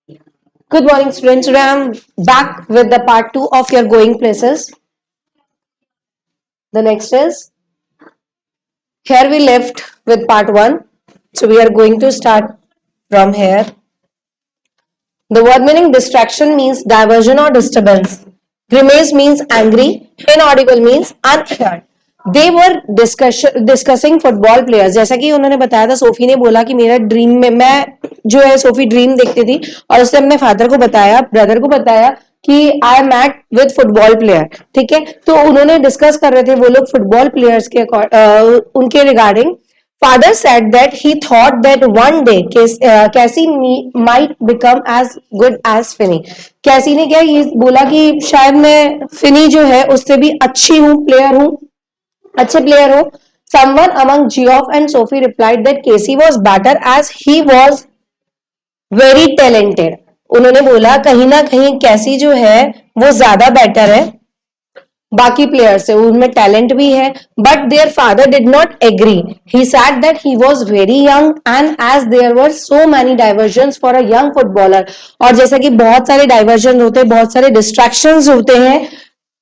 Good morning, students. Today I'm back with the part 2 of your going places. The next is here we left with part 1. So we are going to start from here. The word meaning distraction means diversion or disturbance. Grimace means angry. Inaudible means unheard. They were discussing football players. जैसा कि उन्होंने बताया था, Sophie ने बोला कि मेरा dream में मैं जो है सोफी ड्रीम देखती थी और उसने अपने फादर को बताया, ब्रदर को बताया कि I am met with football player. ठीक है, तो उन्होंने डिस्कस कर रहे थे वो लोग फुटबॉल प्लेयर्स के उनके regarding. Father said that he thought that one day Cassie might become as good as Finney. कैसी ने क्या ये बोला कि शायद मैं फिनी जो है उससे भी अच्छी हूँ, प्लेयर हूँ, अच्छे प्लेयर हूँ. Someone among Geoff and Sophie replied that Casey was better as he was very talented. उन्होंने बोला कहीं ना कहीं कैसी जो है वो ज्यादा बेटर है बाकी प्लेयर से, उनमें टैलेंट भी है. But their father did not agree. He said that he was very young and as there were so many diversions for a young footballer. और जैसा कि बहुत सारे डाइवर्जन होते हैं, बहुत सारे डिस्ट्रैक्शंस होते हैं,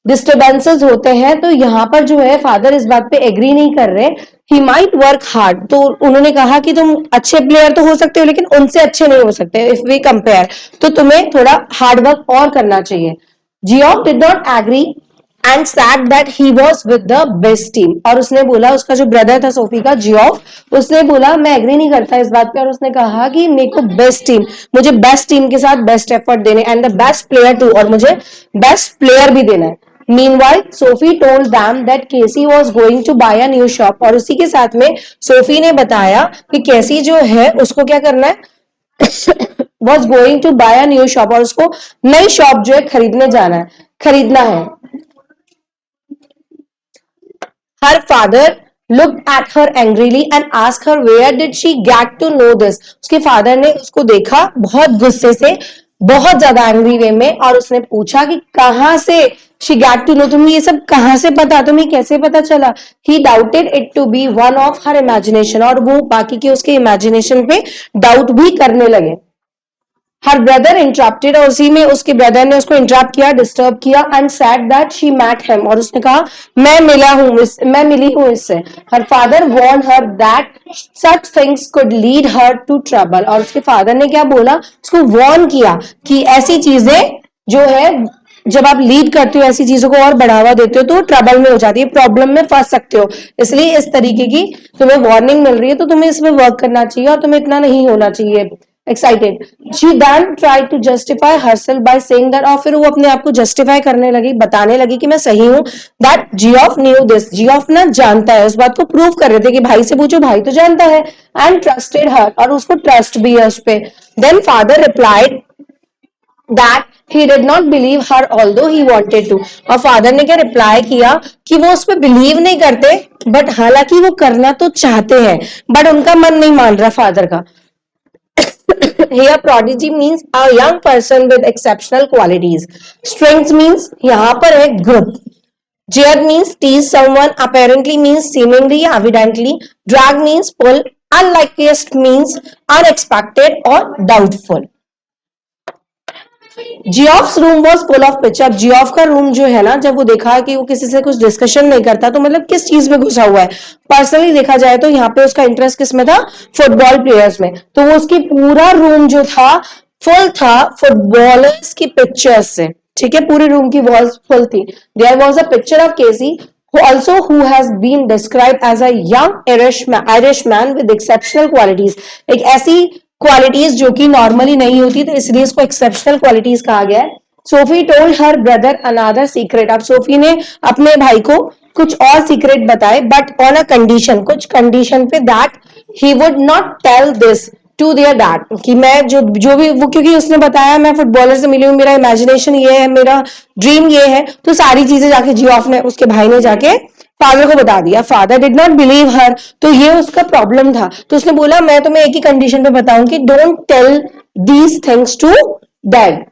डिस्टर्बेंसेस होते हैं, तो यहाँ पर जो है फादर इस बात पे एग्री नहीं कर रहे. He might work hard. तो उन्होंने कहा कि तुम अच्छे प्लेयर तो हो सकते हो लेकिन उनसे अच्छे नहीं हो सकते इफ वी कंपेयर, तो तुम्हें थोड़ा हार्ड वर्क और करना चाहिए. Geoff did not agree and said that he was with the best team. और उसने बोला, उसका जो ब्रदर था सोफी का, जियोफ, उसने बोला मैं एग्री नहीं करता इस बात पे, और उसने कहा कि मेरे को बेस्ट टीम, मुझे बेस्ट टीम के साथ बेस्ट एफर्ट देने and the best player too, और मुझे बेस्ट प्लेयर भी देना है. Meanwhile, Sophie told them that Casey was going to buy a new shop. और उसी के साथ में सोफी ने बताया कि कैसी जो है उसको क्या करना है, was going to buy a new shop, और उसको नई शॉप जो है खरीदने जाना है, खरीदना है. Her father looked at her angrily and asked her where did she get to know this. उसके फादर ने उसको देखा बहुत गुस्से से, बहुत ज्यादा एंग्री वे में, और उसने पूछा कि कहां से शी गैट टू नो, तुम्हें ये सब कहां से पता, तुम्हें कैसे पता चला. He doubted it to be one of her imagination. और वो बाकी के उसके इमेजिनेशन पे डाउट भी करने लगे. हर ब्रदर इंटरप्टेड, और उसी में उसके ब्रदर ने उसको इंटरप्ट किया, डिस्टर्ब किया, and said that she met him. और उसने कहा मैं मिली हूं इससे. Her father warned her that such things could lead her to trouble. और उसके फादर ने क्या बोला, उसको वॉर्न किया कि ऐसी चीजें जो है, जब आप लीड करते हो ऐसी चीजों को और बढ़ावा देते हो तो ट्रबल में हो जाती है, प्रॉब्लम में फंस सकते हो. इसलिए इस तरीके की तुम्हें वार्निंग मिल रही है तो तुम्हें इसमें वर्क करना चाहिए और तुम्हें इतना नहीं होना चाहिए excited. She then tried to justify herself by saying that, और फिर वो अपने आप को जस्टिफाई करने लगी, बताने लगी कि मैं सही हूं. That Geoff knew this. Geoff ना जानता है, उस बात को प्रूव कर रहे थे कि भाई से पूछो, भाई तो जानता है. And trusted her, और उसको ट्रस्ट भी है उस पे. Then father replied that he did not believe her although he wanted to. और फादर ने क्या रिप्लाई किया कि वो उस पर बिलीव नहीं करते, बट हालांकि वो करना तो चाहते हैं, बट उनका मन नहीं मान रहा फादर का. Here prodigy means a young person with exceptional qualities. Strength means यहाँ पर है group. Jeer means tease someone. Apparently means seemingly, evidently. Drag means pull. Unlikeliest means unexpected or doubtful. Geoff's room was full of pitch. अब Geoff का room जो है ना, जब वो देखा कि वो किसी से कुछ डिस्कशन नहीं करता, तो मतलब किस चीज में घुसा हुआ है. पर्सनली देखा जाए तो यहाँ पे उसका इंटरेस्ट किस में था, फुटबॉल प्लेयर्स में. तो वो उसकी पूरा रूम जो था फुल था फुटबॉलर्स की पिक्चर्स से. ठीक है, पूरी रूम की वॉल्स फुल थी. There was a picture of Casey also who has been described as a young Irish man with exceptional qualities. एक ऐसी क्वालिटीज जो कि नॉर्मली नहीं होती, तो इसलिए इसको एक्सेप्शनल क्वालिटीज कहा गया है. Sophie told her brother another secret. अब सोफी ने अपने भाई को कुछ और सीक्रेट बताए, बट ऑन अ कंडीशन, कुछ कंडीशन पे, that he would not tell this to their dad. कि मैं जो भी वो, क्योंकि उसने बताया मैं फुटबॉलर से मिली हूँ, मेरा इमेजिनेशन ये है, मेरा ड्रीम ये है, तो सारी चीजें जाके जियोफ ने, उसके भाई ने जाके फादर को बता दिया. फादर डिड नॉट बिलीव हर, तो ये उसका प्रॉब्लम था. तो उसने बोला मैं तुम्हें एक ही कंडीशन पे बताऊंगी, don't tell these things to dad.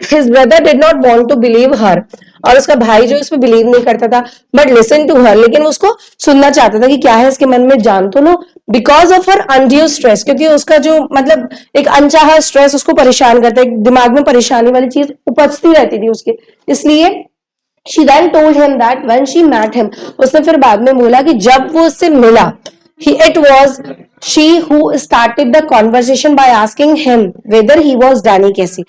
His brother did not want to believe her. और उसका भाई जो उस पर बिलीव नहीं करता था, बट लिसन टू हर, लेकिन उसको सुनना चाहता था कि क्या है इसके मन में, जान तो लो। Because of her undue stress, क्योंकि उसका जो मतलब एक अनचाहा स्ट्रेस उसको परेशान करता है, दिमाग में परेशानी वाली चीज उपजती रहती थी उसके, इसलिए she then told him that when she met him, उसने फिर बाद में बोला कि जब वो उससे मिला, it was she who started the conversation by asking him whether he was Danny Casey.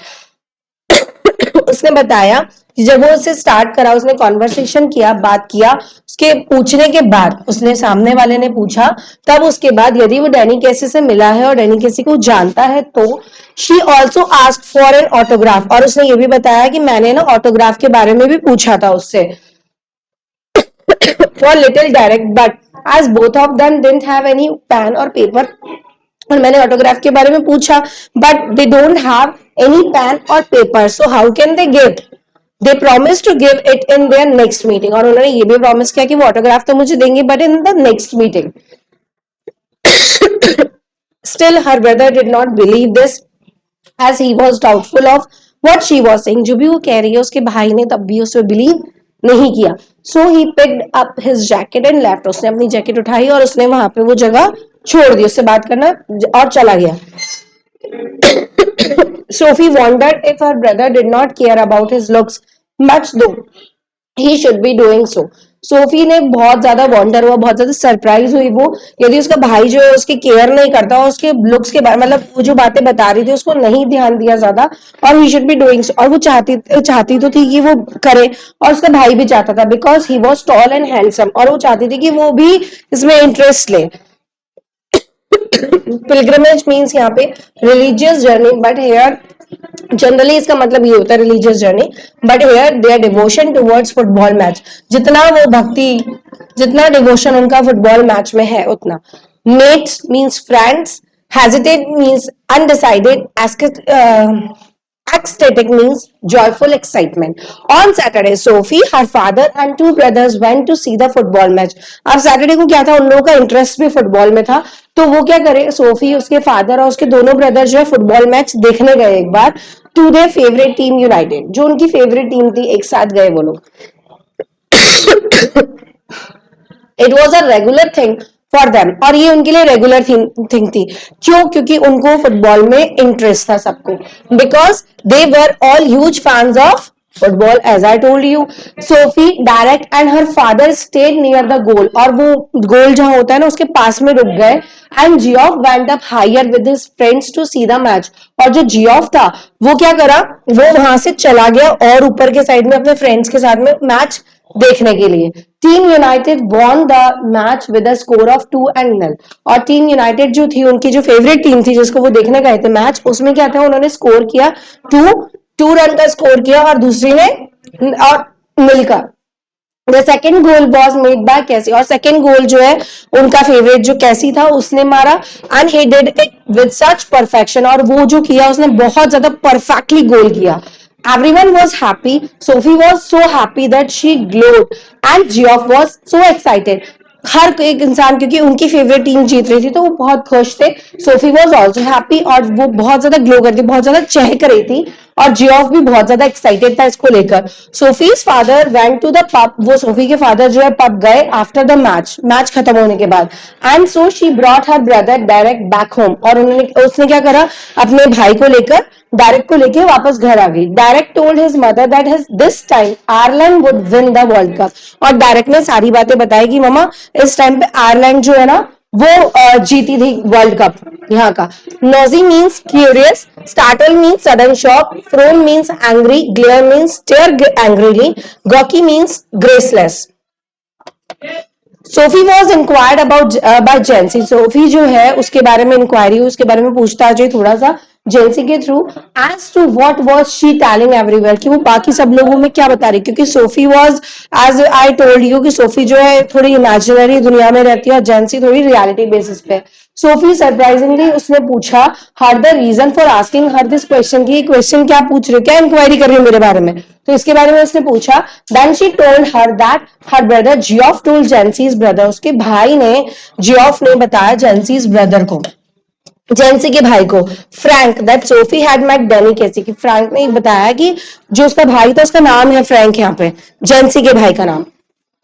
उसने बताया कि जब वो उससे स्टार्ट करा, उसने कॉन्वर्सेशन किया, बात किया, उसके पूछने के बाद, उसने सामने वाले ने पूछा, तब उसके बाद यदि वो डैनी केसी से मिला है और डैनी केसी को जानता है, तो she also asked for an autograph, और उसने ये भी बताया कि मैंने ना ऑटोग्राफ के बारे में भी पूछा था उससे, for little direct, but as both of them didn't have any pen or paper, और मैंने ऑटोग्राफ के बारे में पूछा, but they don't have any pen और paper, so how can they give, they promise to give it in their next meeting, और उन्होंने ये भी प्रॉमिस किया कि वो ऑटोग्राफ तो मुझे देंगे but in the next meeting. Still her brother did not believe this, as he was doubtful of what she was saying. जो भी वो कह रही है उसके भाई ने तब भी उसे बिलीव नहीं किया. So he picked up his jacket and left. उसने अपनी जैकेट उठाई और उसने वहां पे वो जगह छोड़ दी, उससे बात करना, और चला गया. Sophie wondered if her brother did not care about his looks much, though he should be doing so. Sophie ने बहुत ज्यादा वॉन्डर हुआ, बहुत ज्यादा सरप्राइज हुई वो, यदि उसका भाई जो है उसकी केयर नहीं करता और उसके लुक्स के बारे, मतलब वो जो बातें बता रही थी उसको नहीं ध्यान दिया ज्यादा, और ही शुड बी डूइंग, और वो चाहती तो थी कि वो करे, और उसका भाई भी चाहता था, because he was tall and handsome, और वो चाहती थी कि वो भी इसमें इंटरेस्ट ले. पिलग्रिमेज मीन्स यहाँ पे religious journey, but here generally इसका मतलब ये होता है religious journey, but here their devotion towards football match, जितना वो भक्ति, जितना डिवोशन उनका फुटबॉल मैच में है उतना. Mates means friends, hesitate means undecided, ecstatic means joyful excitement. On Saturday, Sophie, her father and two brothers went to see the football match. अब Saturday को क्या था, उन लोगों का इंटरेस्ट भी फुटबॉल में था, तो वो क्या करे, सोफी, उसके फादर और उसके दोनों ब्रदर जो है फुटबॉल मैच देखने गए एक बार, to their favourite team United, जो उनकी फेवरेट टीम थी, एक साथ गए वो लोग. It was a regular thing for them, और ये उनके लिए रेगुलर थिंग थी. क्यों? क्योंकि उनको फुटबॉल में इंटरेस्ट था सबको, because they were all huge fans of football, as I told you. Sophie, direct and her father stayed near the goal, और वो गोल जहां होता है ना उसके पास में रुक गए. And Geoff went up higher with his friends to see the match, और जो जियोफ था वो क्या करा, वो वहां से चला गया और ऊपर के साइड में अपने फ्रेंड्स के साथ में मैच देखने के लिए. Team United won the match with a score of 2-0, और टीम यूनाइटेड जो थी, उनकी जो फेवरेट टीम थी जिसको वो देखने गए थे मैच, उसमें क्या था, उन्होंने स्कोर किया 2 रन का स्कोर किया, और दूसरी ने और मिलकर. The second goal was made by कैसी, और सेकेंड गोल जो है उनका फेवरेट जो कैसी था उसने मारा. And he did it with such perfection, और वो जो किया उसने बहुत ज्यादा परफेक्टली गोल किया. Everyone was happy. Sophie was so happy that she glowed, and Geoff was so excited. हर एक इंसान, क्योंकि उनकी फेवरेट टीम जीत रही थी तो वो बहुत खुश थे. सोफी वॉज ऑल्सो हैप्पी, और वो बहुत ज्यादा ग्लो करती, बहुत ज्यादा चहक रही थी, और जियोफ भी बहुत ज्यादा एक्साइटेड था इसको लेकर. Sophie's father went to the pub, वो सोफी के फादर जो है पब गए आफ्टर द मैच खत्म होने के बाद. And so she brought her brother direct back home, और उसने क्या करा, अपने भाई को लेकर, डायरेक्ट को लेके वापस घर आ गई. Direct told his mother that his this time Ireland would win the world cup, और डायरेक्ट ने सारी बातें बताई कि मम्मा इस टाइम पे आयरलैंड जो है ना वो जीती थी वर्ल्ड कप यहाँ का. Nosy means curious, startle means sudden shock, frown means angry, glare means stare angrily, gawky means graceless. Sophie was inquired about by Jansie, Sophie जो है उसके बारे में इंक्वायरी, उसके बारे में पूछताछ हुई थोड़ा सा जेंसी के through. As to what was she telling everywhere, कि वो बाकी सब लोगों में क्या बता रही, क्योंकि Sophie was, as I told you, कि सोफी जो है थोड़ी इमेजिनरी दुनिया में रहती है और जेंसी थोड़ी रियलिटी बेसिस पे. सोफी सरप्राइजिंगली उसने पूछा her the reason for asking her this question, की क्वेश्चन क्या पूछ रहे हो, क्या इंक्वायरी कर रही हो मेरे बारे में, तो इसके बारे में उसने पूछा. Then she told her that her brother Geoff told Jansie's brother, उसके भाई ने, जियोफ ने बताया जेंसीज ब्रदर को. जेंसी के भाई को, Frank, that Sophie had met Danny Casey, कि फ्रैंक ने बताया कि जो उसका भाई था उसका नाम है फ्रैंक, यहाँ पे जेंसी के भाई का नाम।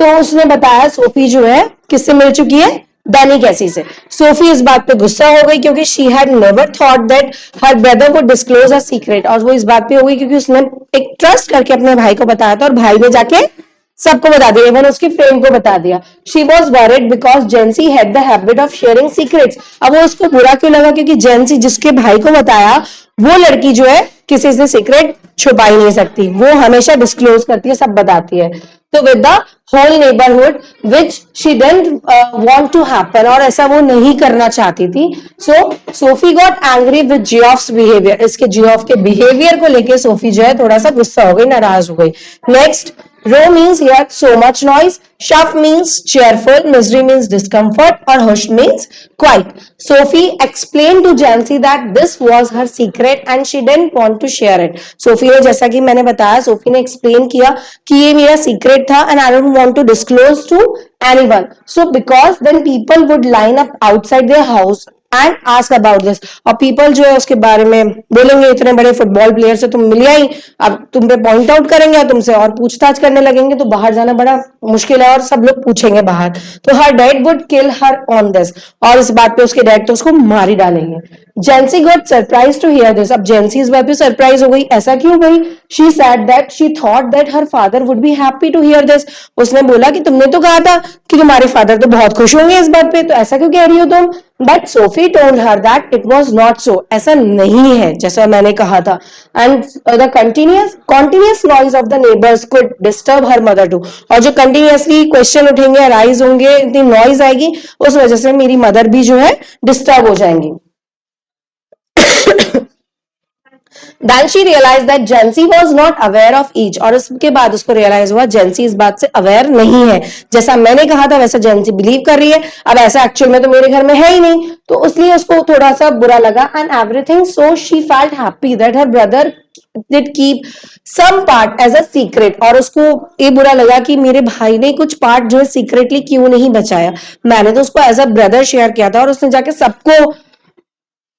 तो उसने बताया सोफी जो है किससे मिल चुकी है, डैनी कैसी से। सोफी इस बात पे गुस्सा हो गई क्योंकि she had never thought that her brother would disclose a secret, और वो इस बात पे हो गई क्योंकि उसने एक ट्रस्ट करके अपने भाई को बताया था और भाई ने जाके सबको बता दिया, इवन उसकी फ्रेंड को बता दिया। She was worried because जेंसी had the habit of sharing secrets. अब वो उसको बुरा क्यों लगा, क्योंकि जेंसी जिसके भाई को बताया वो लड़की जो है किसी से सीक्रेट छुपा ही नहीं सकती, वो हमेशा डिस्क्लोज करती है, सब बताती है। तो with the whole neighbourhood which she didn't want to happen, और ऐसा वो नहीं करना चाहती थी। So Sophie got angry with Geoff's behaviour, इसके जियोफ के बिहेवियर को लेके सोफी जो है थोड़ा सा गुस्सा हो गई, नाराज हो गई। Next, row means here so much noise, shuf means cheerful, misery means discomfort, or hush means quiet. Sophie explained to Jancy that this was her secret and she didn't want to share it. Sophie ने, जैसा कि मैंने बताया, Sophie ने explain किया कि ये मेरा सीक्रेट था and I don't want to disclose to anyone. So because then people would line up outside their house and ask about this, और पीपल जो है उसके बारे में बोलेंगे इतने बड़े फुटबॉल प्लेयर से तुम मिलिया ही, अब तुम पे पॉइंट आउट करेंगे और तुमसे और पूछताछ करने लगेंगे, तो बाहर जाना बड़ा मुश्किल है और सब लोग पूछेंगे बाहर। तो हर dad would kill her on this, और इस बात पे उसके डैड तो उसको मार ही डालेंगे। Jansie got surprise to hear this, अब जेंसी इस बात पे सरप्राइज हो गई, ऐसा क्यों गई? She said that she thought that her father would be happy to hear this, उसने बोला कि तुमने तो कहा था कि तुम्हारे फादर तो बहुत खुश होंगे इस बात पे, तो ऐसा क्यों कह रही हो तुम? But Sophie told her that it was not so, ऐसा नहीं है जैसा मैंने कहा था। And the continuous noise of the neighbours could disturb her mother too, और जो कंटिन्यूअसली क्वेश्चन उठेंगे, अराइज होंगे, इतनी नॉइज आएगी, उस वजह से मेरी मदर भी जो है डिस्टर्ब हो जाएंगी। Then she realized that Jancy was not aware of each, और उसके बाद उसको रियलाइज हुआ जेंसी इस बात से अवेयर नहीं है, जैसा मैंने कहा था वैसा जेंसी बिलीव कर रही है, अब ऐसा एक्चुअल में तो मेरे घर में है ही नहीं, तो इसलिए उसको थोड़ा सा बुरा लगा and everything. So she felt happy that her brother did keep some part as a secret, और उसको ये बुरा लगा कि मेरे भाई ने कुछ पार्ट जो है सीक्रेटली क्यों नहीं बचाया, मैंने तो उसको एज अ ब्रदर शेयर किया था और उसने जाके सबको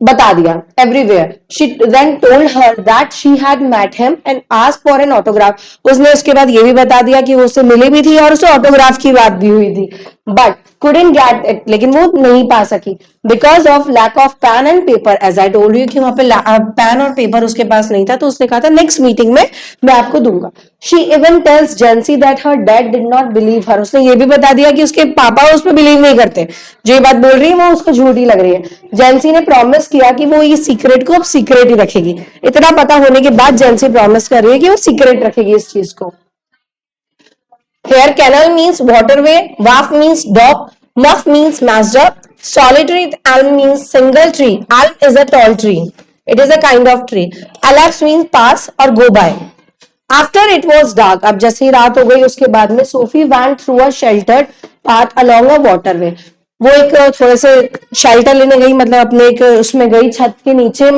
बता दिया everywhere. She then told her that she had met him and asked for an autograph, उसने उसके बाद ये भी बता दिया कि वो उससे मिली भी थी और उससे ऑटोग्राफ की बात भी हुई थी, बट couldn't get it, लेकिन वो नहीं पा सकी because of lack of pen and paper, as I told you कि वहां पे पेन और पेपर उसके पास नहीं था, तो उसने कहा था नेक्स्ट मीटिंग में मैं आपको दूंगा। She even tells Jansie that her dad did not believe her, उसने ये भी बता दिया कि उसके पापा उस पर बिलीव नहीं करते, जो ये बात बोल रही है वो उसको झूठी लग रही है। जेंसी ने प्रॉमिस किया कि वो ये सीक्रेट को अब सीक्रेट ही रखेगी, इतना पता होने के बाद जेंसी प्रॉमिस कर रही है कि वो सीक्रेट रखेगी इस चीज को। Here, canal means waterway, wharf means dock, muff means mashed up, solitary elm means single tree. Elm is a tall tree. It is a kind of tree. Elapse means pass or go by. After it was dark, अब जैसे ही रात हो गई उसके बाद में Sophie went through a sheltered path along a waterway. वो एक थोड़े से शेल्टर लेने गई, मतलब अपने एक उसमें गई छत के नीचे,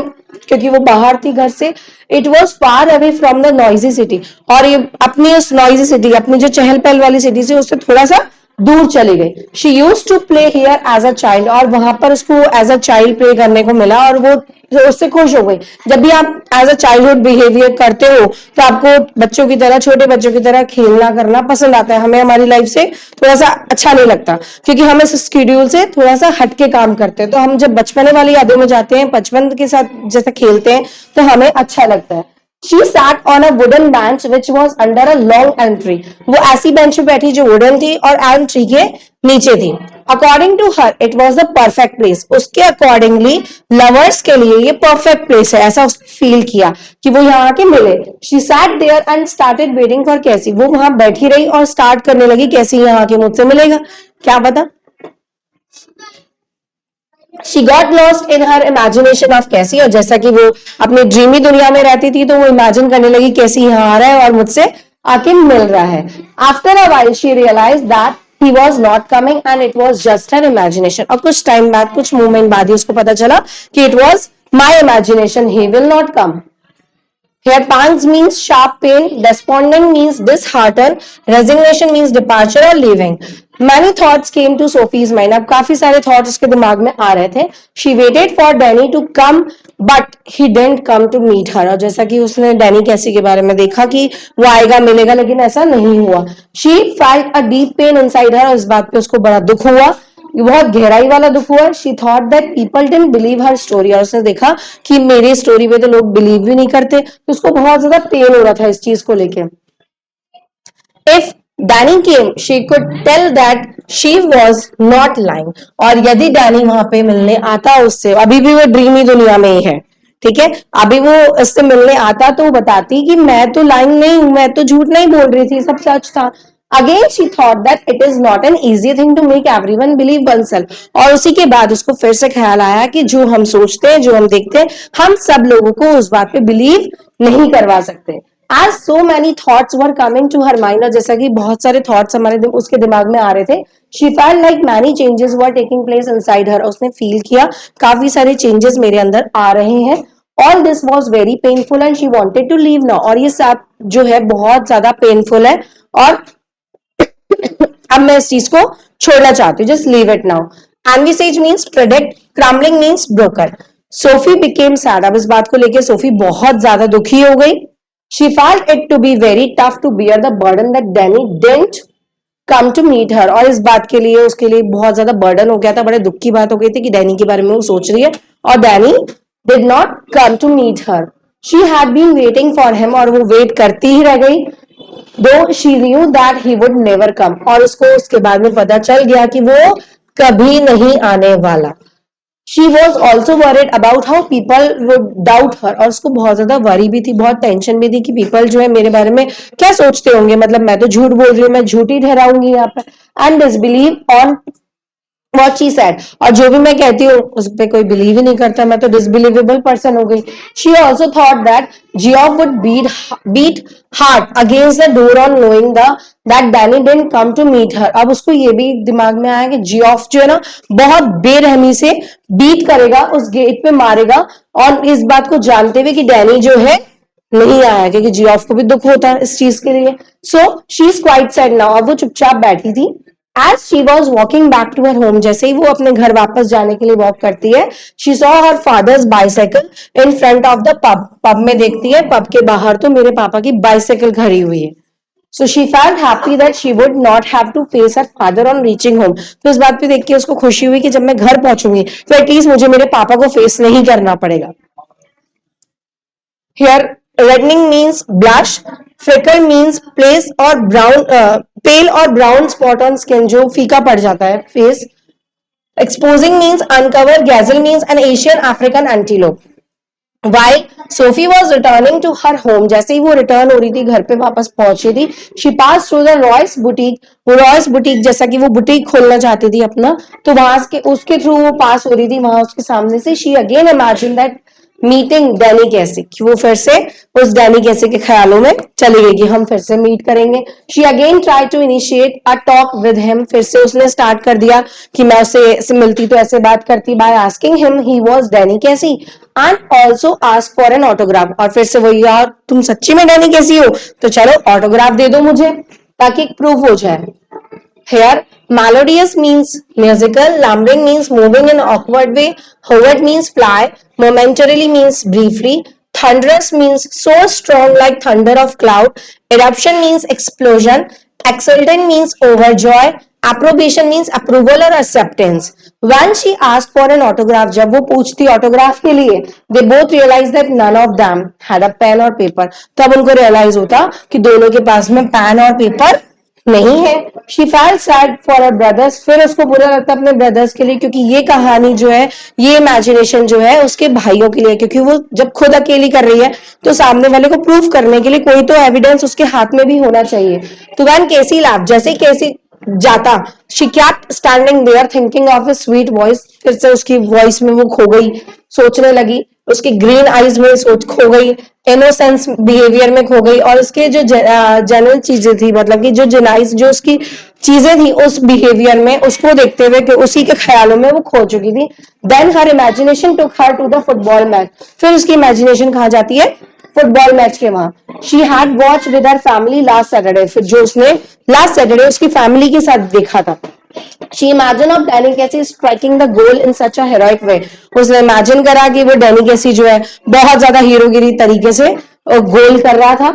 क्योंकि वो बाहर थी घर से। It was far away from the noisy city, और ये अपनी उस नॉइजी सिटी, अपनी जो चहल पहल वाली सिटी से उससे थोड़ा सा दूर चली गई। She use to play here as a child, और वहां पर उसको एज अ चाइल्ड प्ले करने को मिला और वो उससे खुश हो गई। जब भी आप एज अ चाइल्डहुड बिहेवियर करते हो तो आपको बच्चों की तरह, छोटे बच्चों की तरह खेलना करना पसंद आता है, हमें हमारी लाइफ से थोड़ा सा अच्छा नहीं लगता क्योंकि हम इस शेड्यूल से थोड़ा सा हटके काम करते हैं, तो हम जब बचपने वाली यादों में जाते हैं, बचपन के साथ जैसे खेलते हैं तो हमें अच्छा लगता है। She sat on a wooden bench which was under a long elm tree. वो ऐसी बेंच पे बैठी जो वुडन थी और एल्म ट्री के नीचे थी। According to her, it was the perfect place. उसके अकॉर्डिंगली लवर्स के लिए ये परफेक्ट प्लेस है, ऐसा उसने फील किया कि वो यहाँ आके मिले। She sat there and started waiting for कैसी, वो वहां बैठी रही और स्टार्ट करने लगी कैसी यहाँ आके मुझसे मिलेगा, क्या पता। She got lost in her imagination of कैसी, और जैसा कि वो अपनी ड्रीमी दुनिया में रहती थी तो वो इमेजिन करने लगी कैसी यहाँ आ रहा है और मुझसे आके मिल रहा है। After a while she realise that he was not coming and it was just her imagination, और कुछ टाइम बाद, कुछ मोमेंट बाद ही उसको पता चला कि it was my imagination, he will not come. Here pangs means sharp pain, despondent means disheartened, resignation means departure or leaving. Many thoughts came to Sophie's mind. अब काफी सारे thoughts उसके दिमाग में आ रहे थे. She waited for Danny to come, but he didn't come to meet her. और जैसा कि उसने डैनी कैसी के बारे में देखा कि वो आएगा मिलेगा, लेकिन ऐसा नहीं हुआ. She felt a deep pain inside her. और इस बात पे उसको बड़ा दुख हुआ. बहुत गहराई वाला दुख हुआ. She thought that people didn't believe her story. और उसने देखा कि मेरी स्टोरी पे तो लोग बिलीव भी नहीं करते, तो उसको बहुत ज्यादा पेन हो रहा था इस चीज को लेके. If Danny came she could tell that she was not lying. और यदि डैनी वहां पे मिलने आता उससे, अभी भी वो ड्रीमी दुनिया में ही है, ठीक है, अभी वो उससे मिलने आता तो वो बताती कि मैं तो लाइंग नहीं हूं, मैं तो झूठ नहीं बोल रही थी, सब सच था. Again, she thought that it is not an easy thing to make everyone believe oneself. और उसी के बाद उसको फिर से ख्याल आया कि जो हम सोचते हैं, जो हम देखते हैं, हम सब लोगों को उस बात पे बिलीव नहीं करवा सकते. As so many thoughts were coming to her mind, और जैसा कि बहुत सारे thoughts हमारे उसके दिमाग में आ रहे थे, she felt like many changes were taking place inside her. उसने feel किया काफी सारे changes मेरे अंदर आ रहे हैं. All this was very painful and she wanted to leave now. और ये सब जो है बहुत ज्यादा painful है और अब मैं इस चीज को छोड़ना चाहती हूँ. Just leave it now. Envisages means predict, crumbling means broken. Sophie became sad. अब इस बात को लेकर सोफी बहुत ज्यादा दुखी हो गई. She felt it to be very tough to bear the burden that Danny didn't come to meet her. और इस बात के लिए उसके लिए बहुत ज्यादा बर्डन हो गया था, बड़े दुख की बात हो गई थी कि डैनी के बारे में वो सोच रही है और Danny did not come to meet her. She had been waiting for him. और वो वेट करती ही रह गई. Though she knew that he would never come. और उसको उसके बाद में पता चल गया कि वो कभी नहीं आने वाला. She was also worried about how people would doubt her. और उसको बहुत ज्यादा वरी भी थी, बहुत टेंशन भी थी कि पीपल जो है मेरे बारे में क्या सोचते होंगे, मतलब मैं तो झूठ बोल रही हूँ, मैं झूठी ठहराऊंगी यहाँ पे. And disbelieve on what she said. और जो भी मैं कहती हूँ उस पर कोई बिलीव ही नहीं करता, मैं तो डिसबिलीवेबल पर्सन हो गई. She also thought that Geoff would beat hard against the door on knowing that Danny didn't come to meet her. अब उसको ये भी दिमाग में आया कि जियोफ जो है ना बहुत बेरहमी से बीट करेगा, उस गेट पे मारेगा, और इस बात को जानते हुए कि डैनी जो है नहीं आया, क्योंकि जियोफ को भी दुख होता है इस चीज के लिए. So she is quite sad now. अब वो चुपचाप बैठी थी. As she was walking back to her home, जैसे ही वो अपने घर वापस जाने के लिए वॉक करती है, she saw her father's bicycle in front of the pub. Pub में देखती है, पब के बाहर तो मेरे पापा की बाइसाइकिल खड़ी हुई है. So she felt happy that she would not have to face her father on reaching home. तो इस बात पे देख के उसको खुशी हुई कि जब मैं घर पहुंचूंगी तो एटलीस्ट मुझे मेरे पापा को फेस नहीं करना पड़ेगा. Here, reddening means blush, freckle means place or brown, pale or brown spot on skin जो फीका पड़ जाता है face. Exposing means uncover, gazelle means an Asian African antelope. While Sophie was returning to her home, जैसे ही वो return हो रही थी, घर पे वापस पहुंच रही थी, she passed through the Royce boutique. वो रॉयस बुटीक, जैसा कि वो बुटीक खोलना चाहती थी अपना, तो वहां के उसके थ्रू वो पास हो रही थी, वहां उसके सामने से she again imagined that meeting Danny Casey, कि वो फिर से उस डैनी कैसी के ख्यालों में चली गई कि हम फिर से मीट करेंगे. She again try to initiate a talk with him. फिर से उसने स्टार्ट कर दिया कि मैं उससे मिलती तो ऐसे बात करती by asking him he was Danny कैसी and also ask for an autograph. और फिर से वो, यार तुम सच्ची में डैनी कैसी हो, तो चलो ऑटोग्राफ दे दो मुझे ताकि प्रूफ हो जाए. Here, melodious means musical, lumbering means moving in an awkward way, hovered means fly, momentarily means briefly, thunderous means so strong like thunder of cloud, eruption means explosion, exultant means overjoy, approbation means approval or acceptance. When she asked for an autograph, जब वो पूछती autograph के लिए, they both realized that none of them had a pen or paper. तब उनको realize होता कि दोनों के पास में पेन और पेपर नहीं है. She felt sad for her brothers. फिर उसको बुरा लगता अपने ब्रदर्स के लिए, क्योंकि ये कहानी जो है, ये इमेजिनेशन जो है उसके भाइयों के लिए, क्योंकि वो जब खुद अकेली कर रही है तो सामने वाले को प्रूफ करने के लिए कोई तो एविडेंस उसके हाथ में भी होना चाहिए. तो व्हेन केसी लैफ, जैसे केसी जाता, she kept standing there thinking of his sweet voice. फिर से उसकी वॉइस में वो खो गई, सोचने लगी, उसकी ग्रीन आईज में सोच खो गई, इनोसेंस बिहेवियर में खो गई, और उसके जो जनरल चीजें थी, मतलब कि जो जेनाइज जो उसकी चीजें थी उस बिहेवियर में, उसको देखते हुए कि उसी के ख्यालों में वो खो चुकी थी. Then her imagination took her to the football match. फिर उसकी इमेजिनेशन कहाँ जाती है, फुटबॉल मैच के वहां। She had watch with her family last Saturday, फिर जो उसने लास्ट सैटरडे उसकी फैमिली के साथ देखा था। She imagined of Danny Casey striking the goal in such a heroic way. उसने इमेजिन करा कि वो डैनी कैसी जो है बहुत ज्यादा हीरोगिरी तरीके से गोल कर रहा था।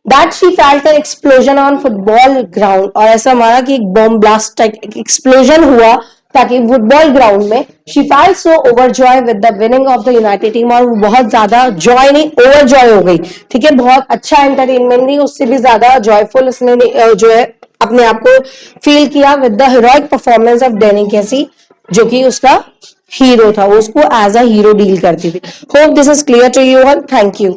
That she felt an explosion on football ground, और ऐसा माना कि एक बॉम्ब ब्लास्ट एक्सप्लोजन हुआ ताकि फुटबॉल ग्राउंड में। She felt so overjoy with the winning of the United team, और वो बहुत ज्यादा जॉय नहीं ओवरजॉय हो गई। ठीक है, बहुत अच्छा एंटरटेनमेंट नहीं, उससे भी ज्यादा जॉयफुल उसने जो है अपने आप को फील किया with the heroic performance of Danny Casey, जो कि उसका हीरो था, वो उसको एज अ हीरो डील करती थी। Hope this is clear to you all, thank you.